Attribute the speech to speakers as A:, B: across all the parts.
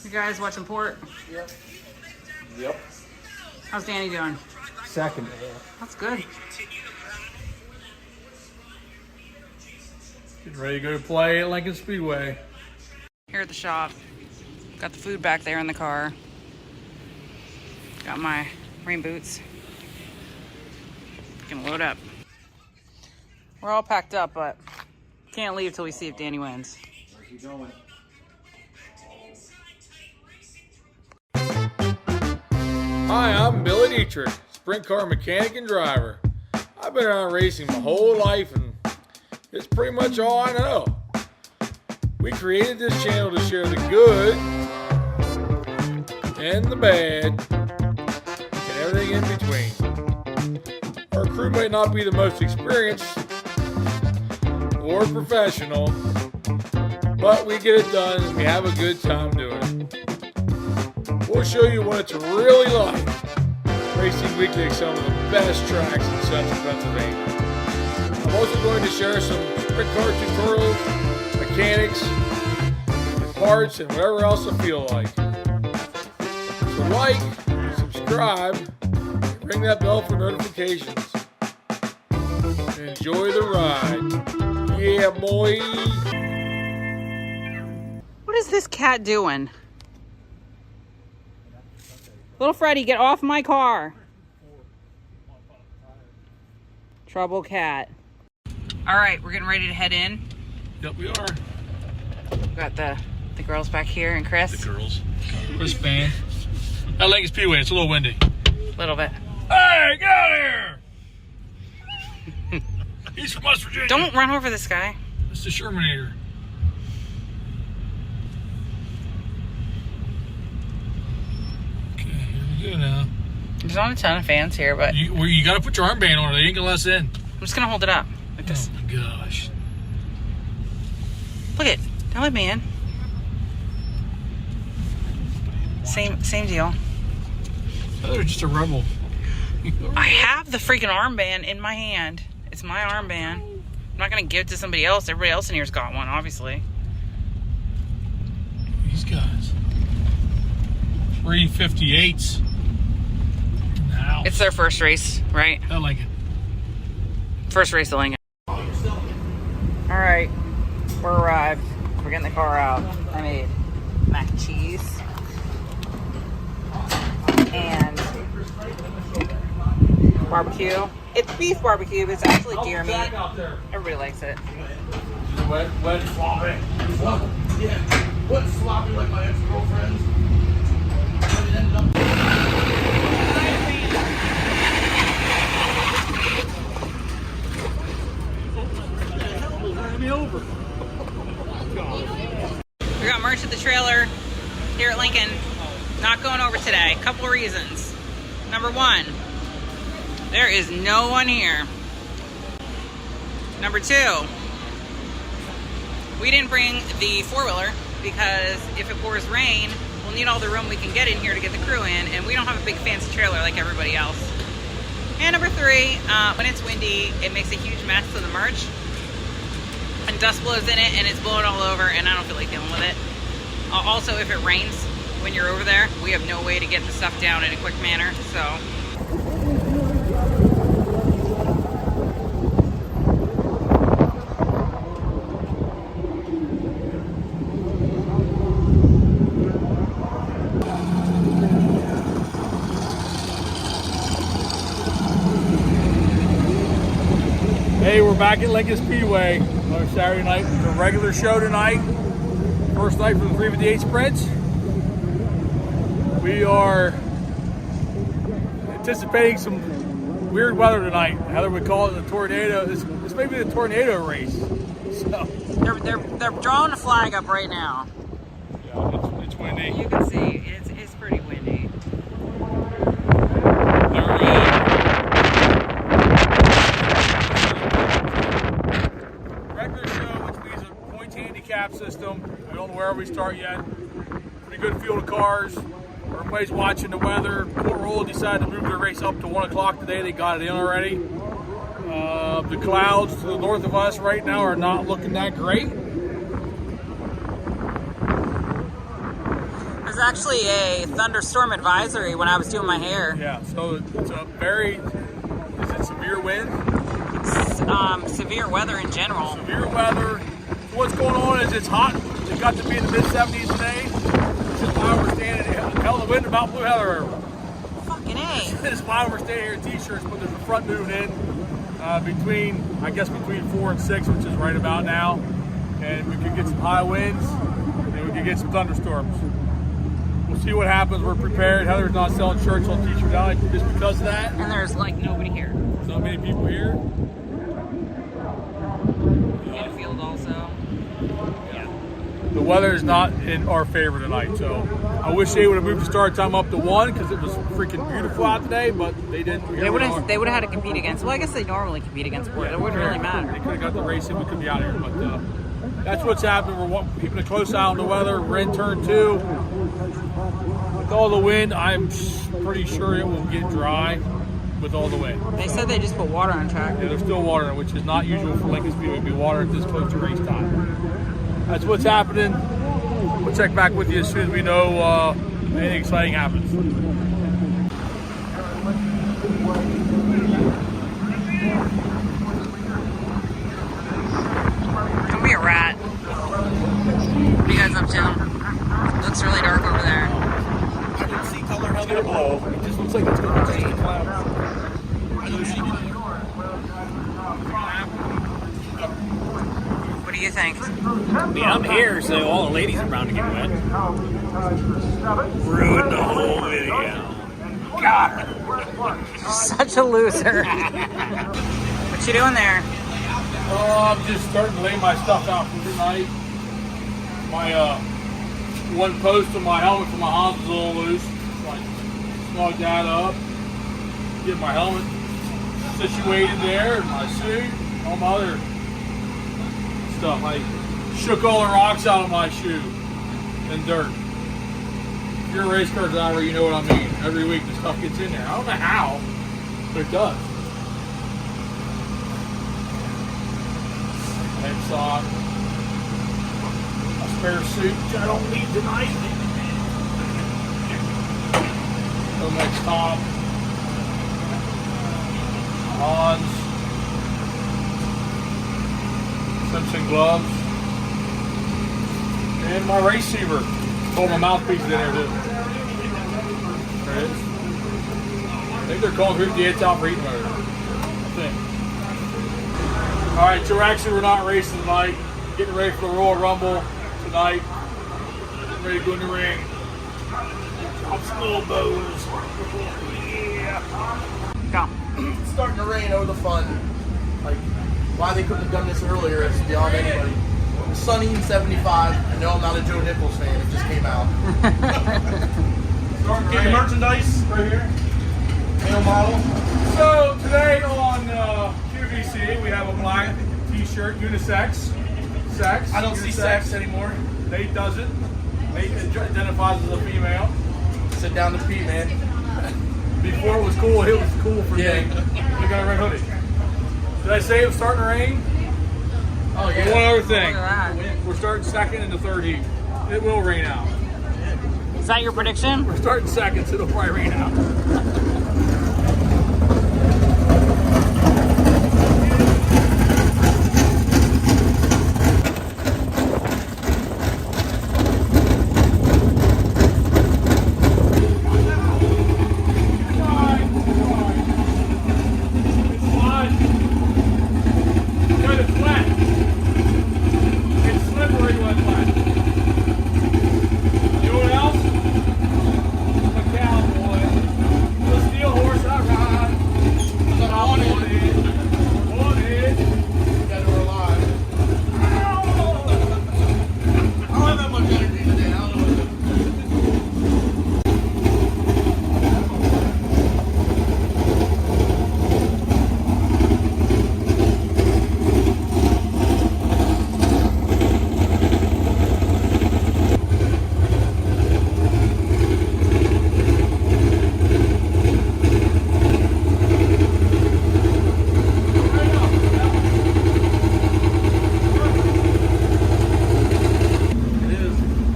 A: You guys watching Port?
B: Yep. Yep.
A: How's Danny doing?
B: Second.
A: That's good.
B: Getting ready to go to play at Lincoln Speedway.
A: Here at the shop. Got the food back there in the car. Got my rain boots. Gonna load up. We're all packed up, but can't leave till we see if Danny wins.
B: Where's he going? Hi, I'm Billy Dietrich, sprint car mechanic and driver. I've been around racing my whole life and it's pretty much all I know. We created this channel to share the good and the bad and everything in between. Our crew might not be the most experienced or professional, but we get it done and we have a good time doing it. We'll show you what it's really like racing weekly at some of the best tracks in central Pennsylvania. I'm also going to share some sprint car tutorials, mechanics, parts, and whatever else I feel like. So like, subscribe, and ring that bell for notifications. And enjoy the ride. Yeah, boy.
A: What is this cat doing? Little Freddy, get off my car. Trouble cat. All right, we're getting ready to head in.
B: Yep, we are.
A: Got the girls back here and Chris.
B: The girls. Chris Band. At Lincoln Speedway, it's a little windy.
A: A little bit.
B: Hey, get out of here! He's from West Virginia.
A: Don't run over this guy.
B: It's the Shermanator. Okay, here we go now.
A: There's not a ton of fans here, but
B: You gotta put your armband on or they ain't gonna let us in.
A: I'm just gonna hold it up like this.
B: Oh my gosh.
A: Look it. Don't let me in. Same deal.
B: Oh, they're just a rebel.
A: I have the freaking armband in my hand. It's my armband. I'm not gonna give it to somebody else. Everybody else in here's got one, obviously.
B: These guys. 358s. Now.
A: It's their first race, right?
B: I like it.
A: First race of Lincoln. All right, we're arrived. We're getting the car out. I made mac and cheese and barbecue. It's beef barbecue, but it's actually deer meat. Everybody likes it.
B: Wet sloppy.
C: Yeah, wet sloppy like my ex-girlfriend's.
A: We got merch at the trailer here at Lincoln. Not going over today. Couple of reasons. Number one, there is no one here. Number two, we didn't bring the four-wheeler because if it pours rain, we'll need all the room we can get in here to get the crew in, and we don't have a big fancy trailer like everybody else. And number three, when it's windy, it makes a huge mess of the merch. And dust blows in it and it's blowing all over and I don't feel like dealing with it. Also, if it rains when you're over there, we have no way to get the stuff down in a quick manner, so.
B: Hey, we're back at Lincoln Speedway on Saturday night. It's a regular show tonight. First night for the 358 sprints. We are anticipating some weird weather tonight. Heather would call it the tornado. This may be the tornado race. So
A: They're drawing a flag up right now.
B: yeah, it's windy.
A: You can see it's pretty windy.
B: Regular show, which means a points handicap system. We don't know where we start yet. Pretty good field of cars. Everybody's watching the weather. Port Royal decided to move their race up to 1 o'clock today. They got it in already. The clouds to the north of us right now are not looking that great.
A: actually a thunderstorm advisory when I was doing my hair.
B: Yeah, so it's a very, is it severe wind?
A: Severe weather in general.
B: Severe weather. So what's going on is it's hot. It got to be in the mid-70s today. Which is why we're standing here. Hell, the wind about blew Heather over.
A: Fucking A.
B: This is why we're staying here in t-shirts, but there's a front moving in between 4 and 6, which is right about now. And we could get some high winds, and we could get some thunderstorms. We'll see what happens. We're prepared. Heather's not selling shirts on t-shirt out just because of that.
A: And there's like nobody here.
B: There's not many people here.
A: Infield also.
B: Yeah. The weather is not in our favor tonight, so I wish they would have moved the start time up to 1 because it was freaking beautiful out today, but they didn't.
A: They would have had to compete against. Well, I guess they normally compete against Port. It wouldn't really matter.
B: They could have got the race and we could be out of here, but that's what's happening. We're keeping a close eye on the weather. We're in turn 2. With all the wind, I'm pretty sure it will get dry with all the wind.
A: They said they just put water on track.
B: Yeah, there's still water, which is not usual for Lincoln Speedway to be water at this close to race time. That's what's happening. We'll check back with you as soon as we know anything exciting happens.
A: Don't be a rat. What are you guys up to? Looks really dark over there.
C: I didn't see color how they blow. It just looks like it's going to rain clouds. I know she did.
A: What do you think?
D: I mean, I'm here, so all the ladies are bound to get wet. Ruined the whole video. Got her.
A: Such a loser. What you doing there?
B: I'm just starting to lay my stuff out for tonight. My one post of my helmet for my Hans is a little loose. So I snug that up. Get my helmet situated there, and my suit, all my other stuff. I shook all the rocks out of my shoe and dirt. If you're a race car driver, you know what I mean. Every week the stuff gets in there. I don't know how, but it does. Head sock, a spare suit, which I don't need tonight. Nomex top, Hans, Simpson gloves, and my race receiver. Hold my mouthpiece in there too. There it is. I think they're calling 58 top reading motor. I think. Alright, so we're not racing tonight. Getting ready for the Royal Rumble tonight. Getting ready to go in the ring. Drop some elbows. Yeah.
A: Go.
C: It's starting to rain over the fun. Like, why they couldn't have done this earlier is beyond anybody. It's sunny and 75. I know I'm not a Joe Nichols fan. It just came out. Get your merchandise right here. Male model.
B: So today on QVC we have a black t-shirt, unisex. Sex.
C: I don't see sex anymore.
B: Nate doesn't. Nate identifies as a female.
C: Sit down to pee, man.
B: Before it was cool, it was cool for
C: Yeah.
B: Nate. Look at a red hoodie. Did I say it was starting to rain?
C: Oh,
B: And
C: yeah.
B: one other thing.
A: Look at
B: We're starting second in the third heat. It will rain out.
A: Is that your prediction?
B: We're starting second, so it'll probably rain out.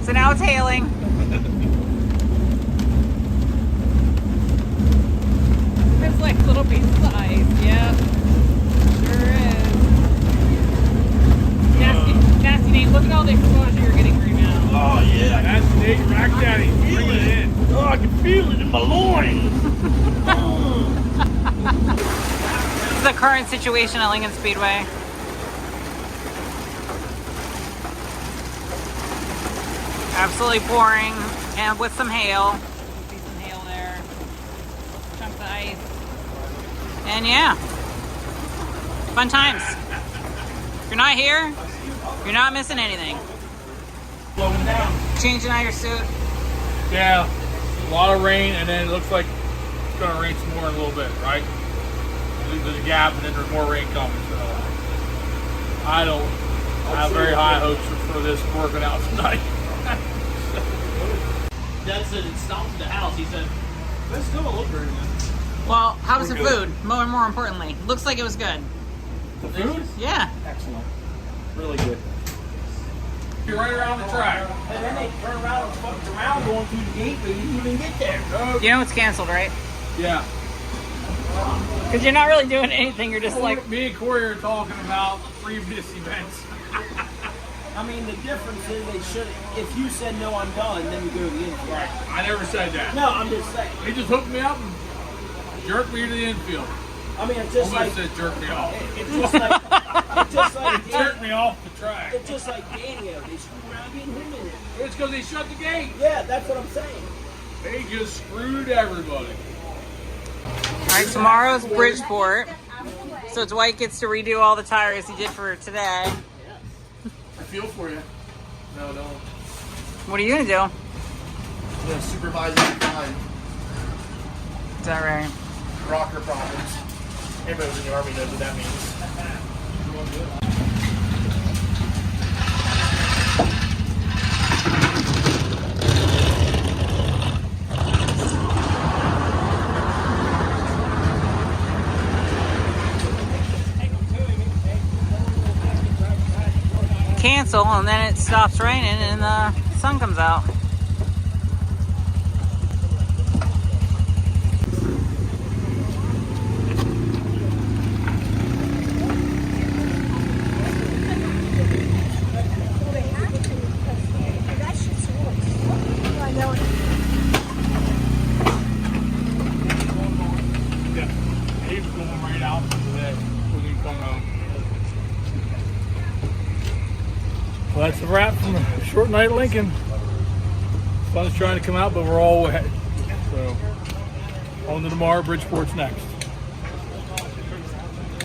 A: So now it's hailing. tell they proposed you were getting green now.
B: Oh yeah, that's Nate Rack Daddy. Bring it in. Oh, I can feel it in my loins.
A: This is the current situation at Lincoln Speedway. Absolutely pouring, and with some hail. You see some hail there. Chunks of ice. And yeah, fun times. If you're not here, you're not missing anything.
B: Blowing down.
A: Changing out your suit.
B: Yeah, a lot of rain, and then it looks like it's gonna rain some more in a little bit, right? There's a gap, and then there's more rain coming. So I don't have very high hopes for this working out tonight.
D: Dad said it stopped at the house. He said, "This still don't look very good."
A: Well, how was the
B: We're good.
A: food? More importantly, looks like it was good.
B: The food?
A: Yeah.
D: Excellent. Really good.
B: You're right around the track.
D: And then they turn around and fucked around going through the gate, but you didn't even get there.
A: You know it's canceled, right?
B: Yeah.
A: Because you're not really doing anything. You're just like,
B: Me and Corey are talking about previous events.
D: I mean, the difference is they should. If you said no, I'm done, then we go to the infield.
B: Right. I never said that.
D: No, I'm just saying.
B: He just hooked me up and jerked me to the infield.
D: I mean, it's just
B: Almost
D: like
B: said jerk me off.
D: it's just like
B: Jerked me off the track.
D: It's just like Daniel. They screw around getting him in it.
B: It's because they shut the gate.
D: Yeah, that's what I'm saying.
B: They just screwed everybody.
A: all right, tomorrow's Bridgeport. So Dwight gets to redo all the tires he did for today.
C: I feel for you. No, no.
A: What are you gonna do?
C: I'm gonna supervise it fine.
A: Is that right?
C: Rocker problems. Everybody who's in the Army knows what that means.
A: Cancel, and then it stops raining and the sun comes out.
B: Yeah. He was going right out today when he come home. Well, that's a wrap from a short night at Lincoln. Sun's trying to come out, but we're all wet. So, on to tomorrow. Bridgeport's next.